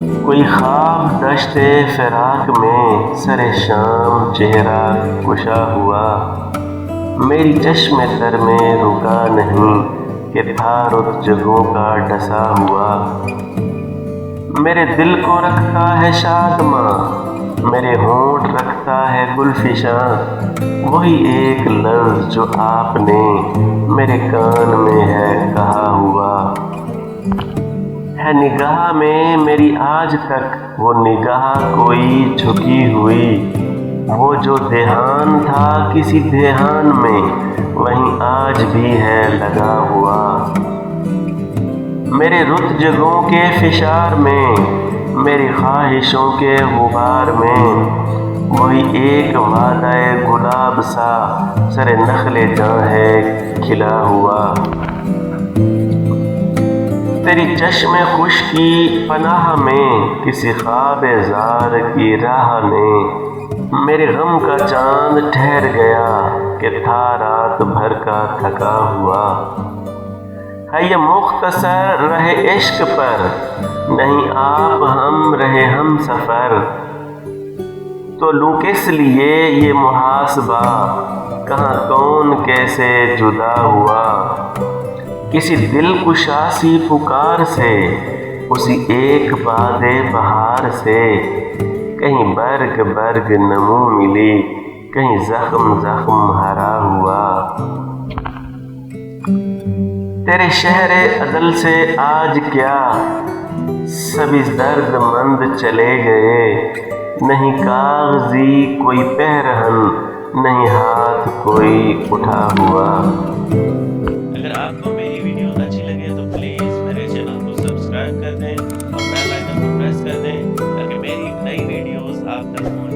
کوئی خواب دشت فراق میں سر شام چہرہ کشا ہوا، میری چشم تر میں رکا نہیں کہ تھا رت جگہوں کا ڈسا ہوا۔ میرے دل کو رکھتا ہے شادماں، میرے ہونٹ رکھتا ہے گلفشاں، وہی ایک لفظ جو آپ نے میرے کان میں ہے کہا ہوا۔ ہے نگاہ میں میری آج تک وہ نگاہ کوئی جھکی ہوئی، وہ جو دھیان تھا کسی دھیان میں وہیں آج بھی ہے لگا ہوا۔ میرے رت جگہوں کے فشار میں، میری خواہشوں کے غبار میں، وہی ایک وعدہ گلاب سا سر نخل جاں ہے کھلا ہوا۔ تیری چشم خشکی پناہ میں کسی خواب زار کی راہ نے میرے غم کا چاند ٹھہر گیا کہ تھا رات بھر کا تھکا ہوا۔ ہے یہ مختصر رہے عشق پر، نہیں آپ ہم رہے ہم سفر، تو لوں کس لیے یہ محاسبہ، کہاں کون کیسے جدا ہوا۔ کسی دل کشا سی پکار سے، اسی ایک باد بہار سے، کہیں برگ برگ نمو ملی، کہیں زخم زخم ہرا ہوا۔ تیرے شہر عدل سے آج کیا سبھی درد مند چلے گئے، نہیں کاغذی کوئی پیرہن، نہیں ہاتھ کوئی اٹھا ہوا۔ اگر آپ کو میری ویڈیو اچھی لگے تو پلیز میرے چینل کو سبسکرائب کر دیں اور بیل آئکن کو پریس کر دیں تاکہ میری نئی ویڈیوز آپ تک پہنچ